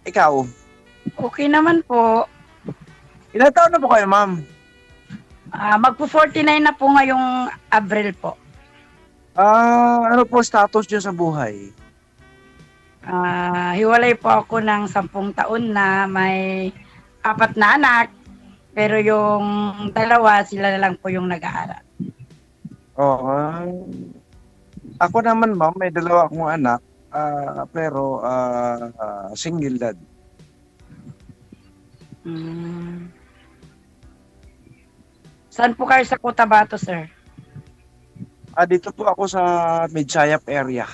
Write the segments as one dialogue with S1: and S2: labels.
S1: Ikaw?
S2: Okay naman po.
S1: Ilang taon na po kayo, ma'am?
S2: Magpo-49 na po ngayong Abril po.
S1: Ano po status niyo sa buhay?
S2: Hiwalay po ako ng 10 taon na may 4 na anak. Pero yung 2, sila na lang po yung nag-aaral.
S1: Oo. Ako naman, ma'am, may 2 akong anak. Pero single dad.
S2: Saan po kayo sa Cotabato, sir?
S1: Dito po ako sa Midsayap area.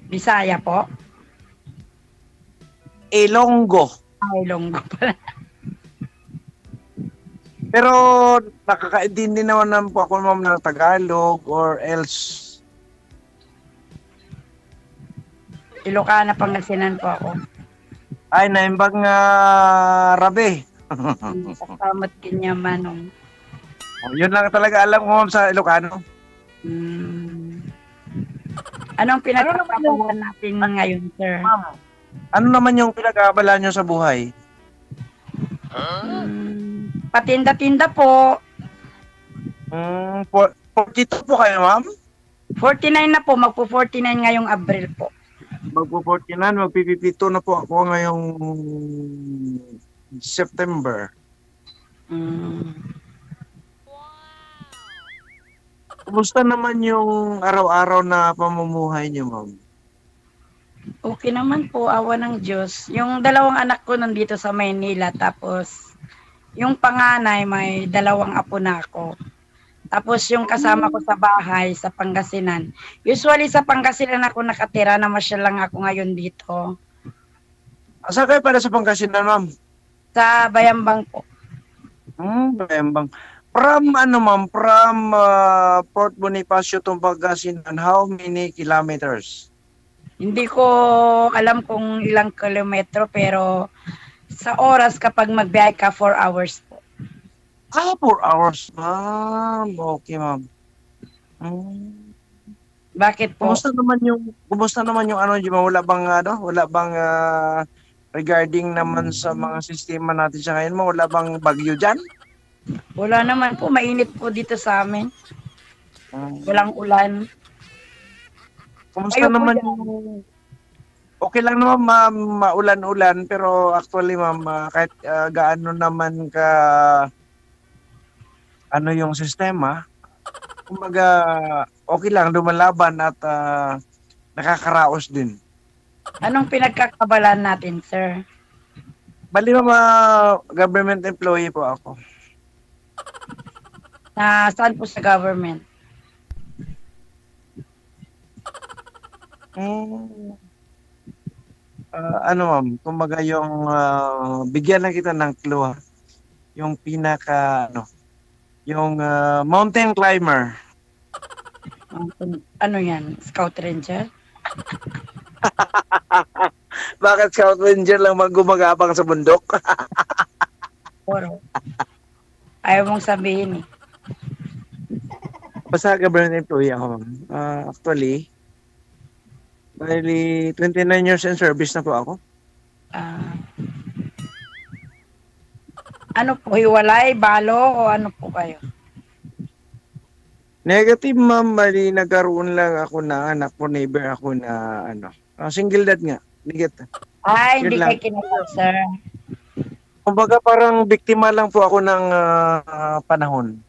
S2: Bisaya po?
S1: Ilonggo.
S2: Ilonggo pala.
S1: Pero nakakaintindi naman po ako, ma'am, ng Tagalog or else.
S2: Ilocana, Pangasinan po ako.
S1: Ay, naimbang rabe.
S2: Kasamat Kinyamanong.
S1: Yun lang talaga alam ko, ma'am, sa Ilocano.
S2: Anong pinagkakabalan natin ngayon, sir?
S1: Ma'am, ano naman yung pinag-aabalan nyo sa buhay?
S2: Patinda-tinda po.
S1: 42 po kayo, ma'am?
S2: 49 na po. Magpo-49 ngayong Abril po.
S1: Magpo-49, magpipipito na po ako ngayong September. Kumusta naman yung araw-araw na pamumuhay niyo, ma'am?
S2: Okay naman po, awa ng Diyos. Yung 2 anak ko nandito sa Maynila, tapos yung panganay may 2 apo na ako. Tapos yung kasama ko sa bahay sa Pangasinan. Usually sa Pangasinan ako nakatira, namasyal lang ako ngayon dito.
S1: Saan kayo pala sa Pangasinan, ma'am?
S2: Sa Bayambang po.
S1: Bayambang. From ma'am, from Port Bonifacio to Pangasinan, how many kilometers?
S2: Hindi ko alam kung ilang kilometro, pero sa oras kapag magbiyahe ka, 4 hours po.
S1: 4 hours, ma'am. Okay, ma'am.
S2: Bakit po?
S1: Kumusta naman yung ano, wala bang regarding naman sa mga sistema natin sa ngayon, wala bang bagyo dyan?
S2: Wala naman po, mainit po dito sa amin. Walang ulan.
S1: Kumusta naman yung... Okay lang naman, ma'am, maulan-ulan, pero actually, ma'am, kahit gaano naman ka ano yung sistema, kumbaga okay lang, lumalaban at nakakaraos din.
S2: Anong pinagkakabalan natin, sir?
S1: Bali, ma'am, government employee po ako.
S2: Saan po sa government?
S1: Ano, ma'am, kumbaga yung bigyan na kita ng clue, yung yung mountain climber.
S2: Ano yan? Scout Ranger?
S1: Bakit Scout Ranger lang gumagapang sa bundok?
S2: Oro. Ayaw mong sabihin eh.
S1: Basta government employee ako, ma'am. Actually, 29 years in service na po ako.
S2: Ano po, hiwalay, balo, o ano po kayo?
S1: Negative, ma'am. Bali, nagkaroon lang ako na anak po, neighbor ako na single dad nga.
S2: Ay, hindi kayo kinasal, sir.
S1: Kumbaga parang biktima lang po ako ng panahon.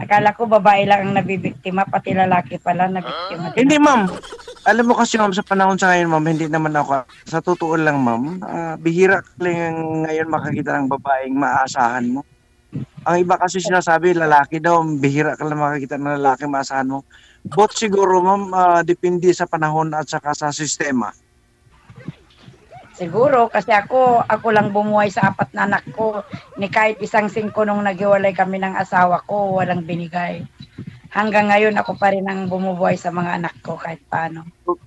S2: Akala ko babae lang ang nabibiktima, pati lalaki pala nabiktima.
S1: Hindi, ma'am. Alam mo kasi, ma'am, sa panahon sa ngayon, ma'am, hindi naman ako, sa totoo lang, ma'am, bihira lang ngayon makakita ng babaeng maaasahan mo. Ang iba kasi sinasabi, lalaki daw, bihira ka lang makakita ng lalaki maasahan mo. Both siguro, ma'am, depende sa panahon at saka sa sistema.
S2: Siguro, kasi ako lang bumuhay sa 4 na anak ko. Ni kahit 1/5 nung naghiwalay kami ng asawa ko, walang binigay. Hanggang ngayon, ako pa rin ang bumubuhay sa mga anak ko kahit paano.
S1: To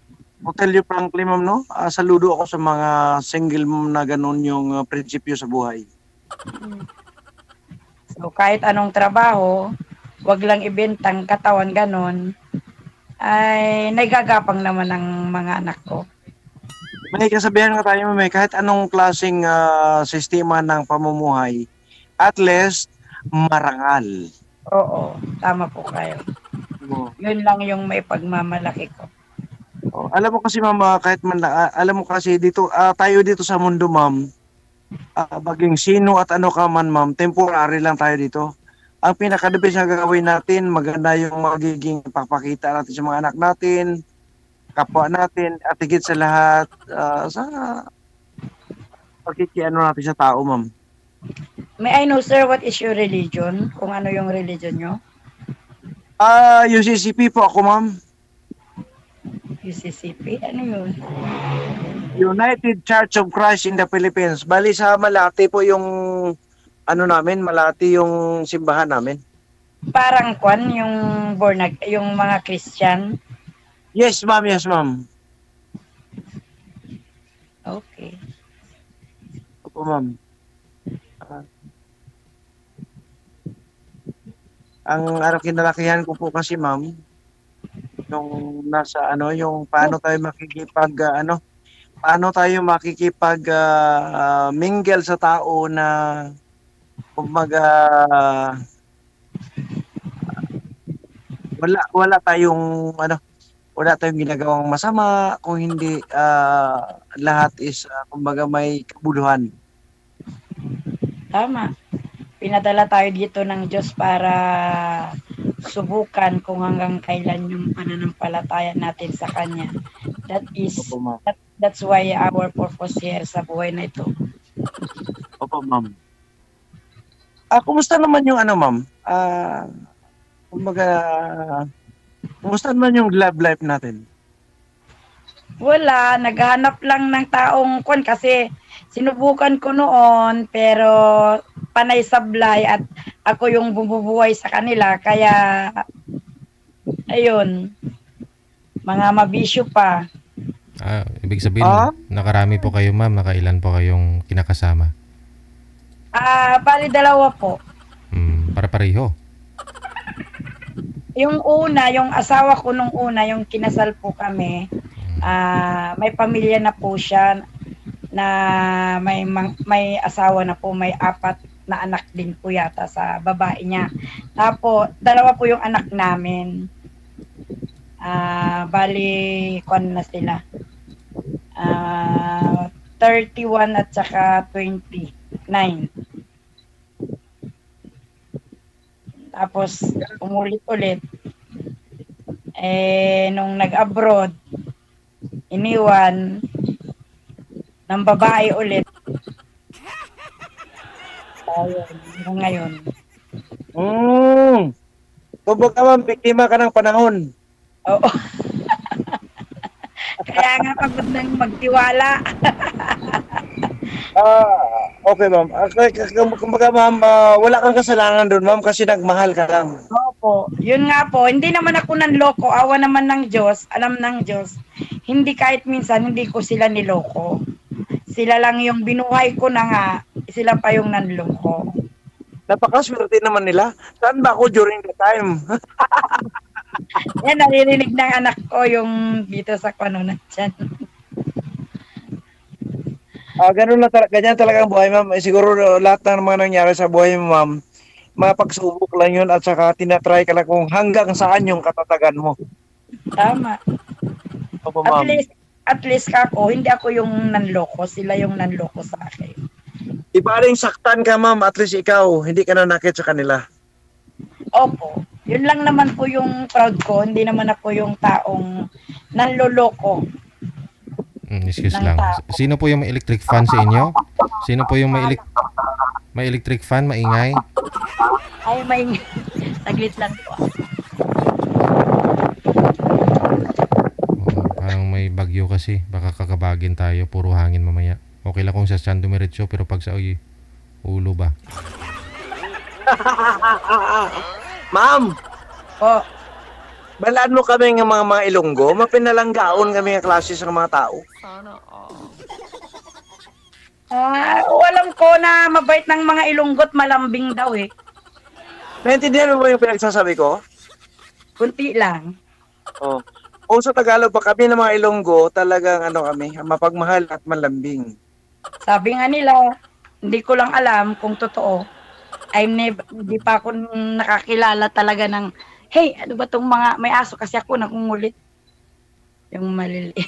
S1: tell you frankly, ma'am, no? Saludo ako sa mga single mom na ganun yung prinsipyo sa buhay.
S2: So, kahit anong trabaho, wag lang ibentang katawan ganon, ay nagagapang naman ng mga anak ko.
S1: May kasabihan nga tayo, may kahit anong klaseng sistema ng pamumuhay, at least marangal.
S2: Oo, tama po kayo. Yun lang yung may pagmamalaki ko.
S1: Alam mo kasi ma'am, kahit man alam mo kasi dito tayo dito sa mundo ma'am, maging sino at ano ka man ma'am, temporary lang tayo dito. Ang pinaka-the best na gagawin natin, maganda yung magiging pagpakita natin sa mga anak natin, kapwa natin, at higit sa lahat sa pagkikiano natin sa tao ma'am.
S2: May I know sir, what is your religion? Kung ano yung religion nyo?
S1: UCCP po ako ma'am.
S2: UCCP? Ano yun?
S1: United Church of Christ in the Philippines. Bali sa Malate po yung ano namin, Malate yung simbahan namin.
S2: Parang kwan, yung yung mga Christian?
S1: Yes ma'am, yes ma'am.
S2: Okay.
S1: Opo ma'am. Ang kinalakihan ko po kasi ma'am, yung nasa yung paano tayo makikipag mingle sa tao na kumbaga wala tayong ginagawang masama, kung hindi lahat is kumbaga may kabuluhan.
S2: Tama. Pinadala tayo dito ng Diyos para subukan kung hanggang kailan yung pananampalataya natin sa Kanya. That's why our purpose here sa buhay na ito.
S1: Opo, ma'am. Kumusta naman yung ma'am? Kumusta naman yung love life natin?
S2: Wala, naghahanap lang ng taong kasi sinubukan ko noon pero panay sablay at ako yung bumubuhay sa kanila kaya ayun, mga mabisyo pa.
S3: Ibig sabihin, nakarami po kayo ma'am, nakailan po kayong kinakasama?
S2: Bali 2 po.
S3: Para-pareho.
S2: Yung una, yung asawa ko nung una, yung kinasal po kami, may pamilya na po siya na may asawa na po, may 4 na anak din po yata sa babae niya. Tapos 2 po yung anak namin. Bali na sila. 31 at saka 29. Tapos umulit-ulit. Nung nag-abroad, iniwan ng babae ulit. Ayun, ngayon.
S1: Kumbaga ma'am, biktima ka ng panahon.
S2: Oo. Kaya nga pagod nang magtiwala.
S1: Okay ma'am. Kumbaga ma'am, wala kang kasalanan doon ma'am kasi nagmahal ka lang.
S2: Opo. Yun nga po, hindi naman ako nanloko. Awa naman ng Diyos, alam ng Diyos. Hindi kahit minsan, hindi ko sila niloko. Sila lang yung binuhay ko na nga, sila pa yung nanloko.
S1: Napakaswerte naman nila. Saan ba ako during the time?
S2: Yan, naririnig ng anak ko yung dito sa kanunan dyan.
S1: Ganyan talaga ang buhay, ma'am. Siguro lahat ng mga nangyari sa buhay mo, ma'am, mapagsubok lang yun at saka tinatry ka lang kung hanggang saan yung katatagan mo.
S2: Tama.
S1: Opo, ma'am.
S2: At least ako, hindi ako yung nanloko. Sila yung nanloko sa akin.
S1: Iba rin saktan ka, ma'am. At least ikaw, hindi ka nanakit sa kanila.
S2: Opo. Yun lang naman po yung proud ko. Hindi naman ako yung taong nanloloko.
S3: Excuse lang. Sino po yung may electric fan sa inyo? Sino po yung may electric fan? Maingay?
S2: Ay, maingay. Saglit lang po.
S3: Parang may bagyo kasi. Baka kakabagin tayo. Puro hangin mamaya. Okay lang kung sa San Dumiretso, pero pag sa ulo ba?
S1: Ma'am!
S2: Po.
S1: Balaan mo kami ng mga Ilonggo, mapinalanggaon kami ng klase sa mga tao.
S2: Alam ko na mabait ng mga Ilonggo't malambing daw eh.
S1: Naintindihan mo ba yung pinagsasabi ko?
S2: Kunti lang.
S1: Oh. O sa Tagalog pa kami ng mga Ilonggo, talagang ano kami, mapagmahal at malambing.
S2: Sabi nga nila, hindi ko lang alam kung totoo. Hindi pa ako nakakilala talaga ng, hey, ano ba tong mga may aso? Kasi ako nakungulit. Yung maliliit.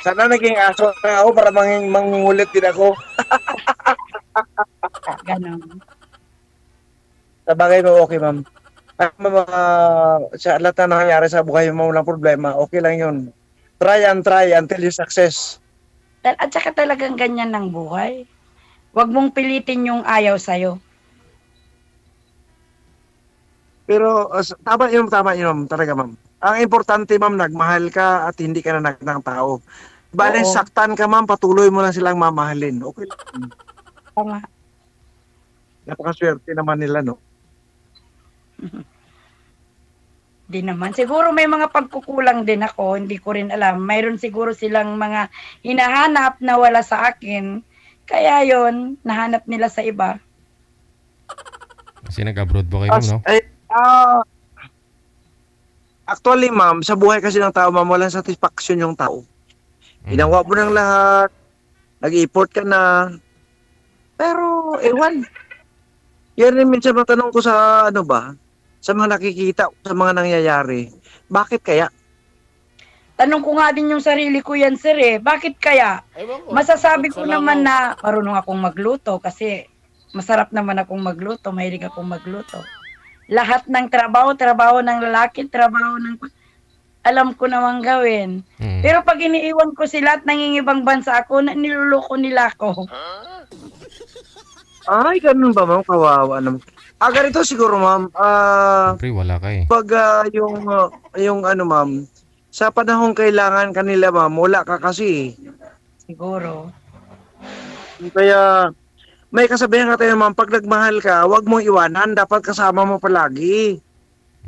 S1: Sana naging aso na ako para mangungulit din ako.
S2: Ganon.
S1: Sa bagay mo, okay ma'am. Sa lahat na nangyayari sa buhay mo, walang problema, okay lang yun. Try until you success.
S2: At saka talagang ganyan ng buhay. Huwag mong pilitin yung ayaw sa'yo.
S1: Pero tama yun talaga ma'am. Ang importante ma'am, nagmahal ka at hindi ka na ng tao. Bale,
S2: Oo.
S1: saktan ka ma'am, patuloy mo lang silang mamahalin. Okay lang.
S2: Tama.
S1: Napakaswerte naman nila, no?
S2: Di naman. Siguro may mga pagkukulang din ako, hindi ko rin alam. Mayroon siguro silang mga hinahanap na wala sa akin. Kaya yon nahanap nila sa iba.
S3: Kasi nag-abroad ba kayo, no?
S1: Actually, ma'am, sa buhay kasi ng tao, ma'am, walang satisfaction yung tao. Ginawa mo ng lahat, nag-effort ka na, pero, ewan. Yan rin minsan matanong ko sa, ano ba, sa mga nakikita, sa mga nangyayari. Bakit kaya?
S2: Tanong ko nga din yung sarili ko yan, sir eh. Bakit kaya? Masasabi ko naman na marunong akong magluto kasi masarap naman akong magluto, mahilig akong magluto. Lahat ng trabaho ng lalaki, alam ko namang gawin. Pero pag iniiwan ko sila at nangingibang bansa ako, niluloko nila ako.
S1: Ay, ganun ba, ma'am? Kawawa naman. Ganito siguro, ma'am.
S3: Siyempre, wala ka eh.
S1: Pag yung ano, ma'am, sa panahong kailangan kanila, ma'am, wala ka kasi.
S2: Siguro.
S1: Kaya, may kasabihan ka tayo, ma'am, pag nagmahal ka, wag mong iwanan, dapat kasama mo palagi.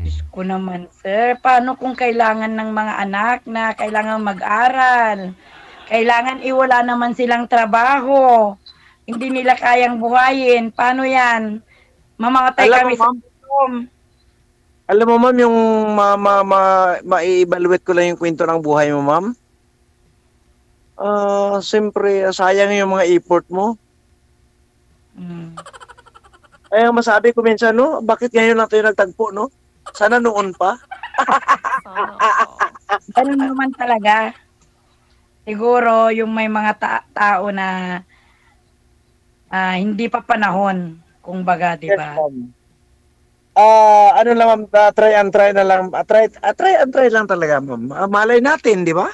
S2: Diyos ko naman, sir. Paano kung kailangan ng mga anak na kailangan mag-aral? Kailangan iwala naman silang trabaho. Hindi nila kayang buhayin. Paano yan? Mamamatay kami sa gutom.
S1: Alam mo, ma'am, yung ma-evaluate ko lang yung kwento ng buhay mo, ma'am. Siyempre, sayang yung mga effort mo. Ay, masabi ko minsan, no? Bakit ngayon lang tayo nagtagpo, no? Sana noon pa.
S2: Ganun naman talaga. Siguro, yung may mga tao na hindi pa panahon, kung baga, di ba?
S1: Yes, ano lang, ma'am, try na lang. Try lang talaga, ma'am. Malay natin, di ba?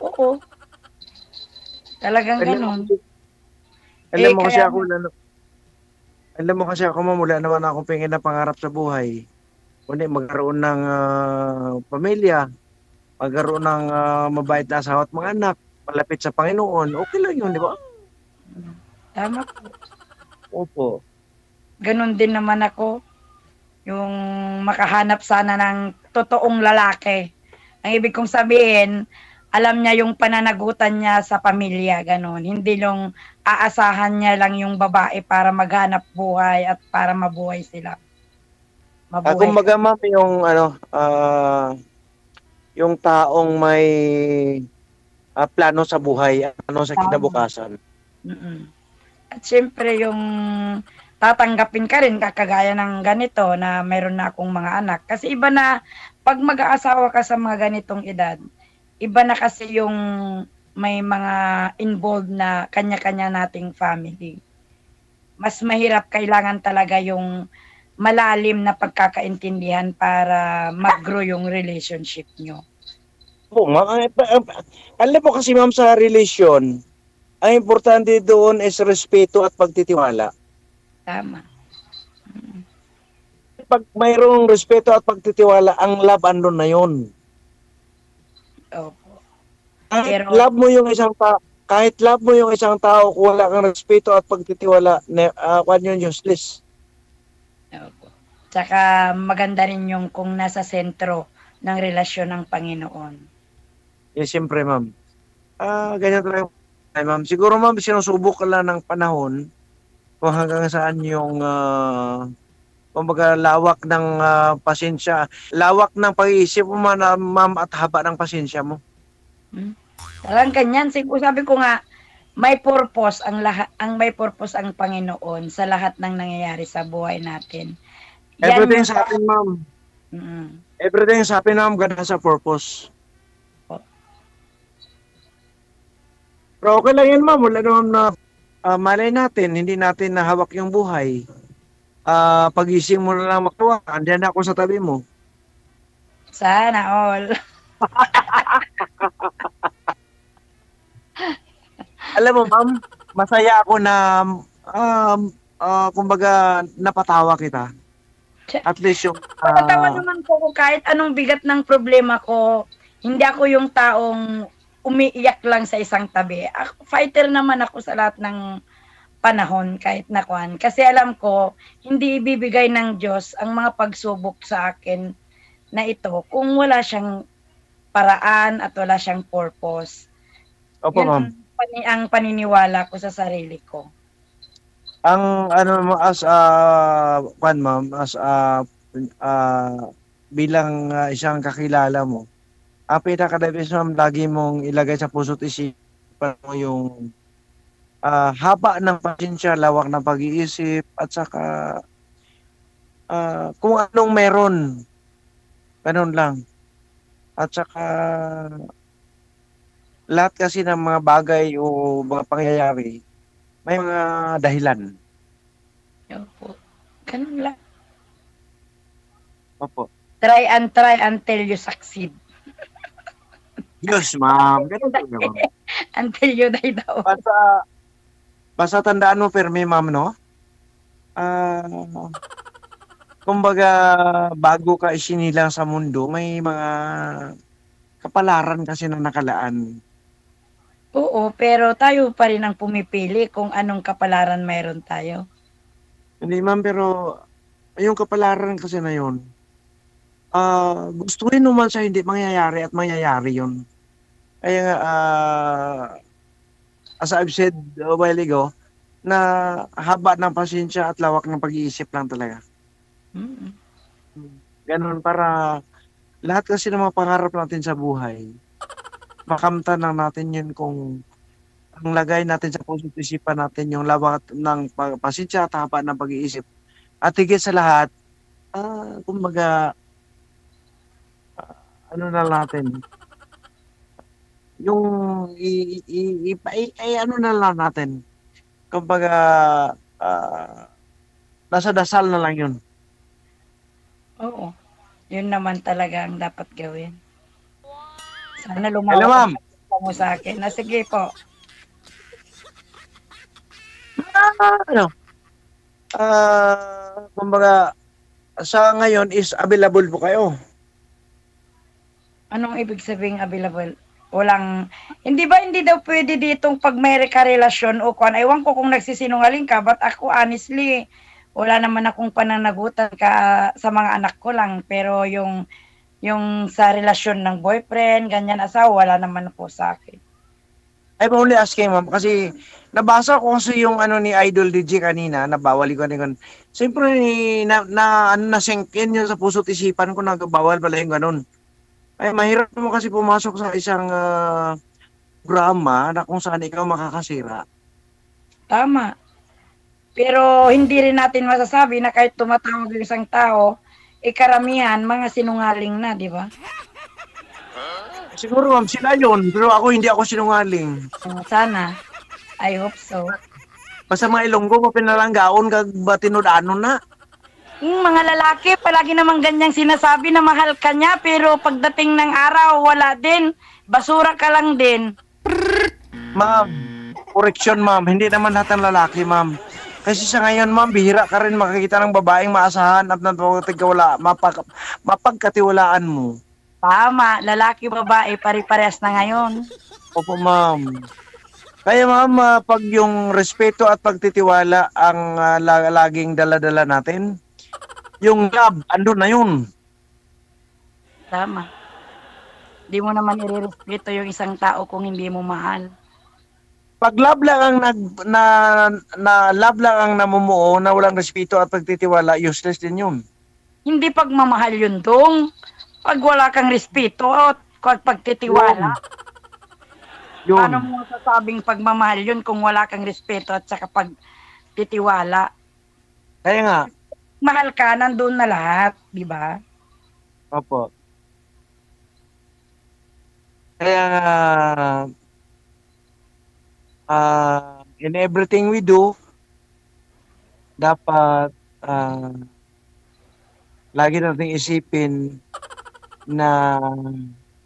S2: Oo. Talagang ganun.
S1: Alam mo kasi ako, ma'am, wala naman akong pingin na pangarap sa buhay. Kundi magkaroon ng pamilya, magkaroon ng mabait na asawa at mga anak, malapit sa Panginoon. Okay lang yun, di ba?
S2: Tama po.
S1: Opo.
S2: Ganun din naman ako. Yung makahanap sana ng totoong lalaki. Ang ibig kong sabihin, alam niya yung pananagutan niya sa pamilya, ganun. Hindi yung aasahan niya lang yung babae para maghanap buhay at para mabuhay sila.
S1: Kung baga, ma'am, yung yung taong may plano sa buhay, sa kinabukasan.
S2: At syempre yung tatanggapin ka rin kakagaya ng ganito na meron na akong mga anak. Kasi iba na pag mag-aasawa ka sa mga ganitong edad, iba na kasi yung may mga involved na kanya-kanya nating family. Mas mahirap, kailangan talaga yung malalim na pagkakaintindihan para mag-grow yung relationship nyo.
S1: Oo, alam mo kasi, ma'am, sa relasyon, ang importante doon is respeto at pagtitiwala.
S2: Tama.
S1: Pag mayroong respeto at pagtitiwala, ang love andun na yun.
S2: Opo.
S1: Kahit love mo yung isang tao, kung wala kang respeto at pagtitiwala, yun useless.
S2: Opo. Tsaka maganda rin yung kung nasa sentro ng relasyon ng Panginoon.
S1: Yes, siyempre, ma'am. Ganyan talaga. Ay, ma'am, siguro, ma'am, sinusubok ka lang ng panahon kung hanggang saan yung kumbaga lawak ng pasensya, lawak ng pag-iisip mo ma'am at haba ng pasensya mo.
S2: Talagang ganyan. Sabi ko nga, may purpose ang may purpose ang Panginoon sa lahat ng nangyayari sa buhay natin.
S1: Everything sa atin, ma'am.
S2: Mm.
S1: Everything sa atin, ma'am, God has a purpose. Pero okay lang yan, ma'am. Wala naman na malay natin, hindi natin nahawak yung buhay. Pagising mo na lang makawa, andiyan ako sa tabi mo.
S2: Sana all.
S1: Alam mo, ma'am, masaya ako na kumbaga napatawa kita. At least yung
S2: Natatawa naman po ko kahit anong bigat ng problema ko. Hindi ako yung taong umiiyak lang sa isang tabi. Fighter naman ako sa lahat ng panahon kahit na kuan. Kasi alam ko, hindi ibibigay ng Diyos ang mga pagsubok sa akin na ito kung wala siyang paraan at wala siyang purpose.
S1: Opo, ma'am.
S2: Ang paniniwala ko sa sarili ko.
S1: Ang ano as ma'am, as bilang isang kakilala mo, ang pinaka-the-best, ma'am, lagi mong ilagay sa puso't isipan mo yung haba ng pasensya, lawak ng pag-iisip, at saka kung anong meron. Ganun lang. At saka lahat kasi ng mga bagay o mga pangyayari, may mga dahilan.
S2: Opo. Ganun lang.
S1: Opo.
S2: Try until you succeed.
S1: Yes, ma'am. Ganun talaga, ma'am.
S2: Until you die daw.
S1: Basta tandaan mo, Fermi, ma'am, no? Kumbaga, bago ka isinilang sa mundo, may mga kapalaran kasi na nakalaan.
S2: Oo, pero tayo pa rin ang pumipili kung anong kapalaran mayroon tayo.
S1: Hindi, ma'am, pero yung kapalaran kasi na yun, gusto rin naman sa hindi mangyayari at mangyayari yun. Kaya nga, as I've said a while ago, na haba ng pasensya at lawak ng pag-iisip lang talaga.
S2: Mm-hmm.
S1: Ganun para lahat kasi ng mga pangarap natin sa buhay, makamtan lang natin yun kung ang lagay natin sa puso't isipan natin yung lawak ng pasensya at haba ng pag-iisip. At higit sa lahat, kumbaga, ano na natin, yung ano na lang natin, kumbaga, nasa dasal na lang yun.
S2: Oo. Yun naman talaga ang dapat gawin. Sana
S1: Hello,
S2: lumawak
S1: ma'am.
S2: mo sa akin. Sige po.
S1: Kumbaga, sa ngayon is available po kayo.
S2: Anong ibig sabihin available? Hindi daw pwede ditong pag may relasyon o kung ewan ko kung nagsisinungaling ka, but ako honestly, wala naman akong pananagutan sa mga anak ko lang, pero yung sa relasyon ng boyfriend, ganyan, asawa, wala naman po sa akin.
S1: I'm only asking, ma'am, kasi nabasa ko kasi yung ano ni Idol DJ kanina, nabawal ko na. Siyempre, na-sink in yun sa puso't isipan ko na bawal pala yung ganun. Ay, mahirap mo kasi pumasok sa isang drama na kung saan ikaw makakasira.
S2: Tama. Pero hindi rin natin masasabi na kahit tumatawag yung isang tao, karamihan, mga sinungaling na, di ba?
S1: Siguro, ma'am, sila yun. Pero hindi ako sinungaling.
S2: Sana. I hope so.
S1: Basta mga Ilonggo, mapinalanggaon kag batinudanon na.
S2: Mga lalaki, palagi namang ganyang sinasabi na mahal ka niya, pero pagdating ng araw, wala din. Basura ka lang din.
S1: Ma'am, correction, ma'am. Hindi naman lahat ng lalaki, ma'am. Kasi sa ngayon, ma'am, bihira ka rin makakita ng babaeng maasahan at mapagkatiwalaan mo.
S2: Tama, lalaki, babae, pare-parehas na ngayon.
S1: Opo, ma'am. Kaya, ma'am, pag yung respeto at pagtitiwala ang laging dala-dala natin, yung love, andun na yun.
S2: Tama. Di mo naman irerespeto yung isang tao kung hindi mo mahal.
S1: Pag love lang ang love lang ang namumuo na walang respeto at pagtitiwala, useless din yun.
S2: Hindi pagmamahal yun, Dong. Pag wala kang respeto at pagtitiwala.
S1: Yun.
S2: Paano mo masasabing pagmamahal yun kung wala kang respeto at saka pagtitiwala?
S1: Kaya nga.
S2: Mahal ka, nandun na lahat, di ba?
S1: Opo. Kaya in everything we do, dapat lagi nating isipin na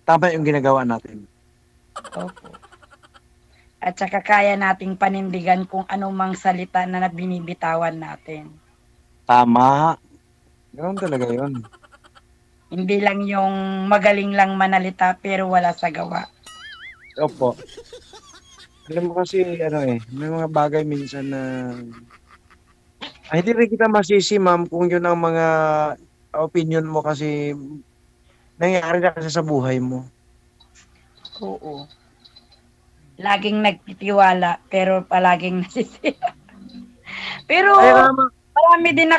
S1: tama yung ginagawa natin.
S2: Opo. At saka kaya nating panindigan kung anumang salita na binibitawan natin.
S1: Tama. Ganoon talaga yun.
S2: Hindi lang yung magaling lang manalita pero wala sa gawa.
S1: Opo. Alam mo kasi, may mga bagay minsan na hindi rin kita masisi, ma'am, kung yun ang mga opinion mo kasi nangyari na kasi sa buhay mo.
S2: Oo. Laging nagtitiwala pero palaging nasisira. Pero marami din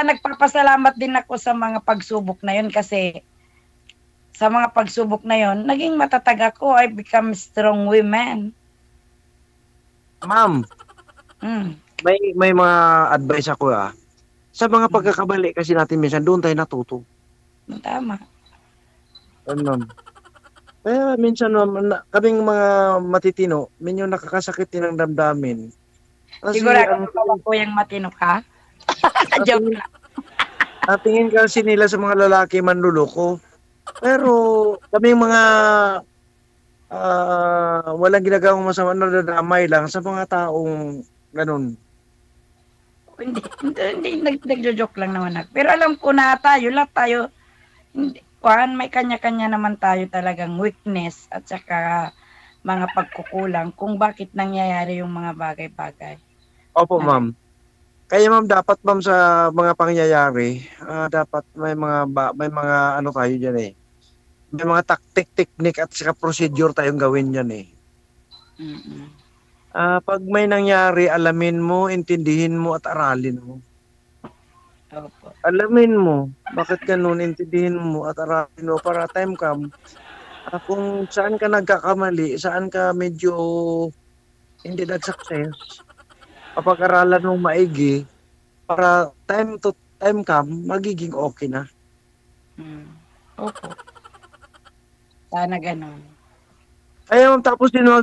S2: nagpapasalamat din ako sa mga pagsubok na yun kasi sa mga pagsubok na yun, naging matatag ako. I become strong woman.
S1: Ma'am, may mga advice ako Sa mga pagkakamali kasi natin minsan, doon tayo natuto.
S2: Tama.
S1: Ma'am. Kaya minsan, kaming mga matitino, minyo nakakasakit din ang damdamin. Kasi,
S2: sigurado ko yung matino ka? Joke lang.
S1: Tingin kasi nila sa mga lalaki manluloko. Pero kaming mga walang ginagawang masama, nadadamay lang sa mga taong ganun.
S2: Hindi nagjo-joke lang naman ako. Pero alam ko na lahat tayo, may kanya-kanya naman tayo talagang weakness at saka mga pagkukulang kung bakit nangyayari yung mga bagay-bagay.
S1: Opo, ma'am. Kaya ma'am, dapat ma'am sa mga pangyayari, dapat may mga ano tayo diyan May mga tactic, technique at saka procedure tayong gawin diyan Pag may nangyari, alamin mo, intindihin mo at aralin mo.
S2: Opo.
S1: Alamin mo, bakit ganun, intindihin mo at aralin mo para time come, kung saan ka nagkakamali, saan ka medyo hindi nag-success, kapag-aralan mong maigi, para time to time come, magiging okay na.
S2: Opo. Sana ganun.
S1: Ay, tapos din naman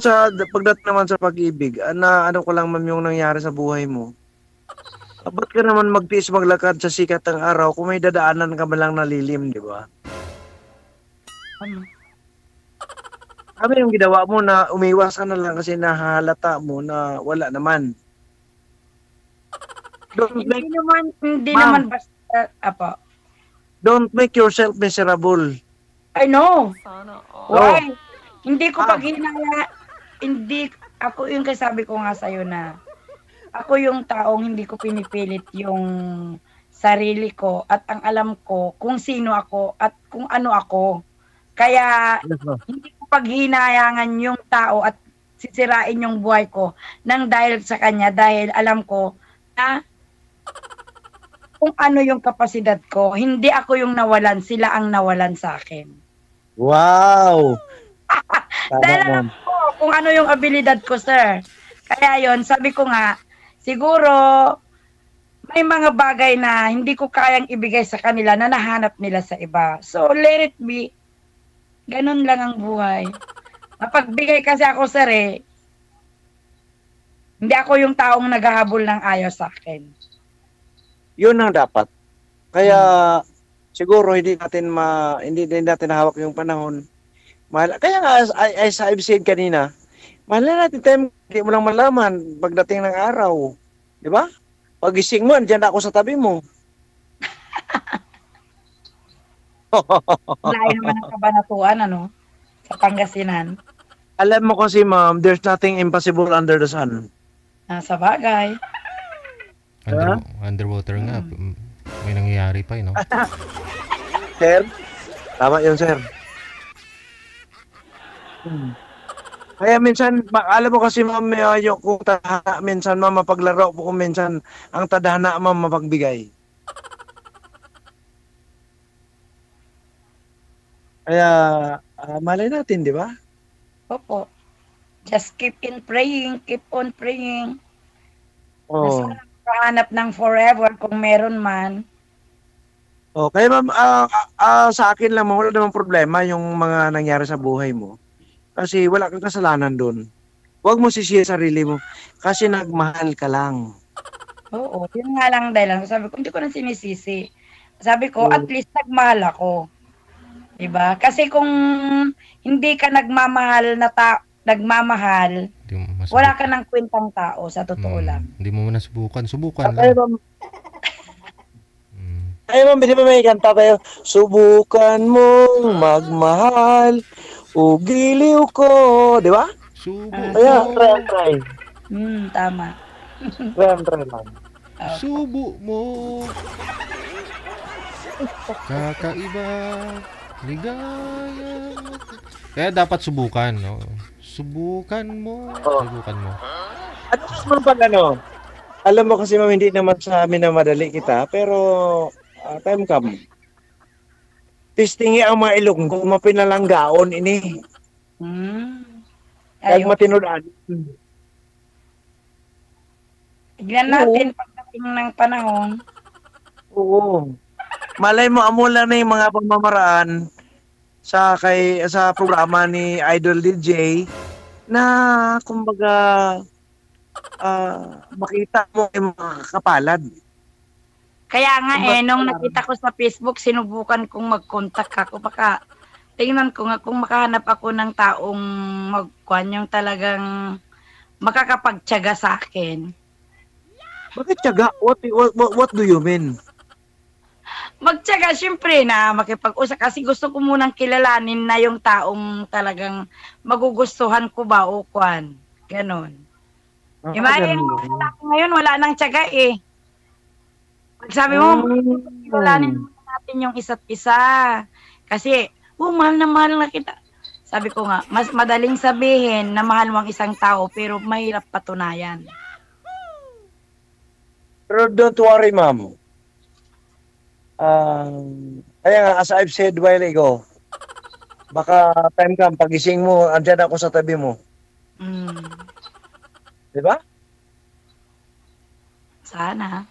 S1: pagdating naman sa pag-ibig, ano ko lang ma'am yung nangyari sa buhay mo. Ba't ka naman magtiis maglakad sa sikat ng araw kung may dadaanan ka malang nalilim, di ba? Kami yung ginawa mo na umiwas ka na lang kasi nahalata mo na wala naman.
S2: Hindi naman basta, apa.
S1: Don't make yourself miserable.
S2: I know. Why?
S1: Oh.
S2: Hindi ko ako yung kasabi ko nga sa'yo na ako yung taong hindi ko pinipilit yung sarili ko at ang alam ko kung sino ako at kung ano ako. Kaya hindi ko paghinayangan yung tao at sisirain yung buhay ko nang dahil sa kanya dahil alam ko na kung ano yung kapasidad ko. Hindi ako yung nawalan, sila ang nawalan sa akin.
S1: Wow!
S2: Dahil alam ko kung ano yung abilidad ko, sir. Kaya yon, sabi ko nga, siguro may mga bagay na hindi ko kayang ibigay sa kanila na nahanap nila sa iba. So, let it be. Ganun lang ang buhay. Napagbigay kasi ako, sir, hindi ako yung taong naghahabol ng ayaw sa akin.
S1: Yun ang dapat. Kaya siguro hindi natin hawak yung panahon. Kaya nga as I've said kanina, mahal na natin time, hindi mo lang malaman pagdating ng araw. Di ba? Pagising mo, andyan ako sa tabi mo.
S2: Lain naman ang Kabanatuan, sa Pangasinan.
S1: Alam mo kasi, ma'am, there's nothing impossible under the sun.
S2: Sa bagay.
S3: Underwater nga. May nangyayari pa, no?
S1: Sir? Tama yun, sir. Kaya minsan, alam mo kasi ma'am, yung kung tadhana, minsan ma'am, mapaglaro po kung minsan, ang tadhana ma'am, mapagbigay. Kaya, malay natin, di ba?
S2: Opo. Just keep in praying, keep on praying. Na
S1: Oo.
S2: sana makahanap ng forever kung meron man.
S1: Oh, kaya ma'am, sa akin lang, wala namang problema yung mga nangyari sa buhay mo. Kasi wala kang kasalanan doon. Huwag mo sisihin sarili mo. Kasi nagmahal ka lang.
S2: Oo, yun nga lang dahil sabi ko, hindi ko na sinisisi. Sabi ko, at
S1: Oo.
S2: least nagmahal ako. Diba? Kasi kung hindi ka nagmamahal nagmamahal,
S3: Hindi mo
S2: wala
S3: masubukan.
S2: ka ng kwentang tao, sa totoo lang.
S3: Hindi mo nasubukan. Subukan
S1: Kaya
S3: lang.
S1: ma'am,
S3: Mm.
S1: di ba may kanta tayo? Subukan mong magmahal, o giliw ko. Di ba?
S3: Subo
S1: Kaya,
S3: mo.
S1: try.
S2: Tama.
S1: Try ma'am.
S3: Subo mo. Kakaiba. Ligaya. Kaya dapat subukan, no? Subukan mo.
S1: Oo.
S3: Subukan mo.
S1: At naman pag ano, alam mo kasi ma'am, hindi naman sa amin na madali kita, pero time come. Testingi ang mga ilong kung mapinalanggaon ini. Kag
S2: Ayun.
S1: matinudan.
S2: Tignan natin pagdating ng panahon.
S1: Oo. Malay mo, amula na yung mga pamamaraan sa programa ni Idol DJ na kumbaga makita mo yung mga kapalad.
S2: Kaya nga nung nakita ko sa Facebook, sinubukan kong mag-contact ako. Baka tingnan ko nga kung makahanap ako ng taong magkuhan yung talagang makakapagtyaga sa akin.
S1: Bakit tiyaga? What do you mean?
S2: Magtyaga, syempre na makipag-usap kasi gusto ko munang kilalanin na yung taong talagang magugustuhan ko ba o kwan. Ganon. Imagine mo, ngayon wala nang tiyaga eh. Pag sabi mo, kilalanin natin yung isa't isa. Kasi, mahal na kita. Sabi ko nga, mas madaling sabihin na mahal mo ang isang tao pero mahirap patunayan.
S1: Pero don't worry, ma'am. Kaya nga, as I've said while ago, baka time come, pagising mo, andyan ako sa tabi mo. Di ba?
S2: Sana.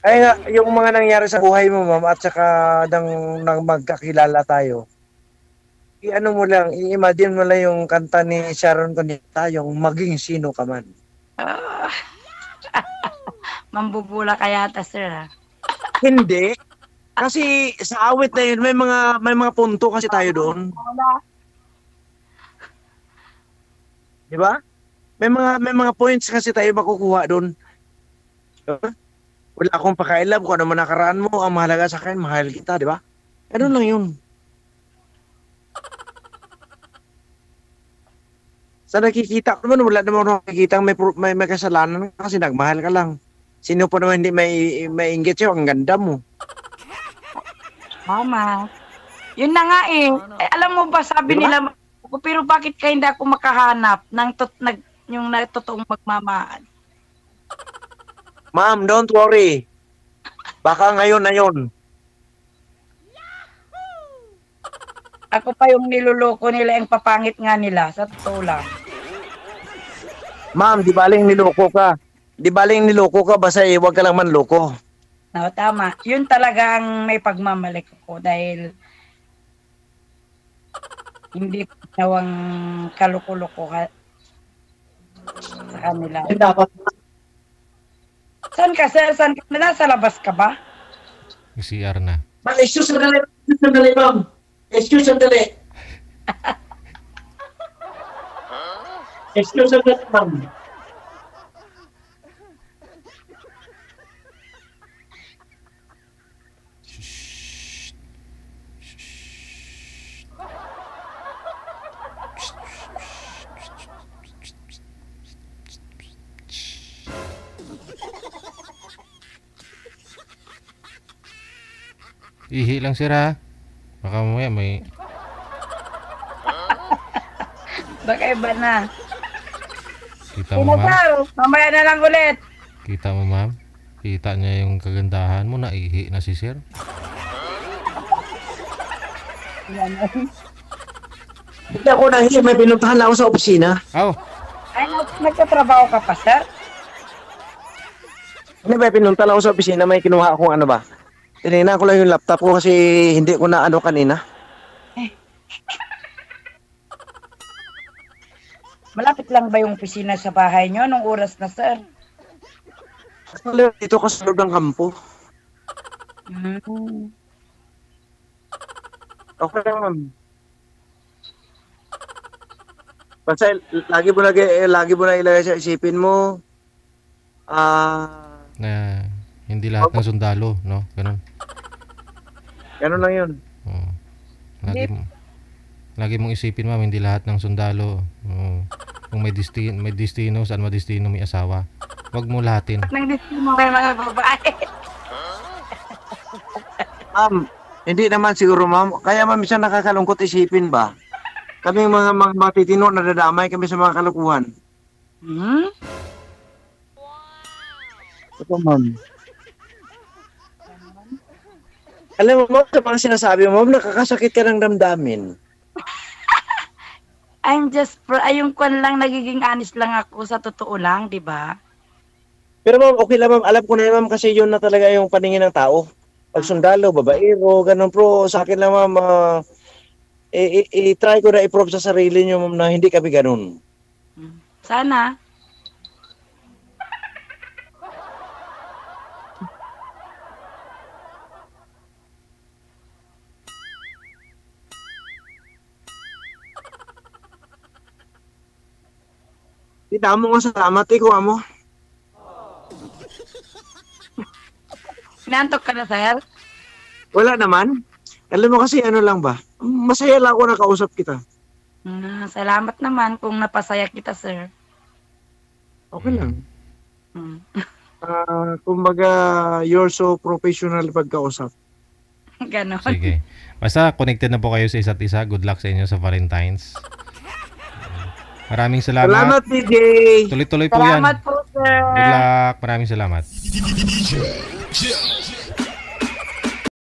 S1: Kaya nga, yung mga nangyari sa buhay mo, ma'am, at saka nang magkakilala tayo, i-ano mo lang, i-imagine mo lang yung kanta ni Sharon Cuneta, yung Maging Sino Ka Man.
S2: Mambubula kaya ta, sir, ha?
S1: Hindi. Kasi sa awit na yun, may mga punto kasi tayo doon. Di ba? May mga points kasi tayo makukuha doon. Diba? Wala akong pakailam kung ano man nakaraan mo, ang mahalaga sa akin, mahal kita, di ba? Ano lang yun. Sa nakikita ko naman, wala naman nakikita may kasalanan kasi nagmahal ka lang. Sino pa naman hindi may inggit sa'yo, ang ganda mo.
S2: Mama. Yun na nga eh. Alam mo ba, sabi
S1: Diba?
S2: nila, pero bakit kaya hindi ako makahanap ng yung totoong magmamahal?
S1: Ma'am, don't worry. Baka ngayon na yun.
S2: Ako pa yung niluloko nila, yung papangit nga nila, sa totoo lang.
S1: Ma'am, di baling niloko ka. Di baling niloko ka, basta huwag ka lang manloko.
S2: No, tama. Yun talagang may pagmamalik ko dahil hindi nawang kalukuloko sa kanila.
S1: Dapat.
S2: Saan ka, sir? Saan ka? Nasa labas ka ba?
S3: Yung CR na.
S1: Excuse sandali, ma'am. Excuse sandali. Excuse sandali, ma'am.
S3: Ihi lang sir ha. Baka mamaya may...
S2: Baka iba na.
S3: Kita mo, ma'am?
S2: Sir, mamaya na lang ulit.
S3: Kita mo, ma'am? Kita niya yung kagandahan mo, naihi na si sir.
S1: Hindi ako nahihi, may pinuntahan lang ako sa opisina.
S3: Oh,
S2: Ay, nagtatrabaho ka pa, sir?
S1: Hindi ba, pinunta lang ako sa opisina, may kinuha akong ano ba. Tinignan ko lang yung laptop ko kasi hindi ko na ano kanina.
S2: Malapit lang ba yung opisina sa bahay nyo nung oras na, sir?
S1: Dito ka sa loob ng kampo.
S2: Hmm.
S1: Okay lang, ma'am. Basta lagi mo na ilagay sa isipin mo.
S3: na hindi lahat ng sundalo, no? Ganun.
S1: Ganun lang yun.
S3: Oo. Lagi mong isipin, ma'am, hindi lahat ng sundalo. Oo. Kung may destino, saan madestino may asawa. Huwag mo lahatin.
S2: Nang destino kayo mga babae.
S1: Ma'am, hindi naman siguro, ma'am. Kaya, ma'am, minsan nakakalungkot isipin ba? Kami mga matitino na nadadamay kami sa mga kalukuhan.
S2: Hmm?
S1: Ito, ma'am. Alam mo, ma'am, sa mga sinasabi mo, ma'am, nakakasakit ka ng damdamin.
S2: Yung kwan lang, nagiging honest lang ako sa totoo lang, di ba?
S1: Pero ma'am, okay lang, ma'am. Alam ko na, ma'am, kasi yun na talaga yung paningin ng tao. Pag sundalo, babaero, ganun. Pero sa akin lang, ma'am, i-try ko na i-prove sa sarili nyo, ma'am, na hindi kami ganun.
S2: Sana.
S1: Hindi mo nga salamat, kuha mo.
S2: Inantok ka na, sir?
S1: Wala naman. Alam mo kasi ano lang ba? Masaya lang ako nakausap kita.
S2: Salamat naman kung napasaya kita, sir.
S1: Okay lang.
S2: Hmm.
S1: Kumbaga, you're so professional pagkausap.
S2: Ganon.
S3: Sige. Basta connected na po kayo sa isa't isa. Good luck sa inyo sa Valentine's. Maraming salamat.
S1: Salamat, DJ.
S3: Tuloy-tuloy po yan.
S2: Salamat po, sir.
S3: Good luck. Maraming salamat.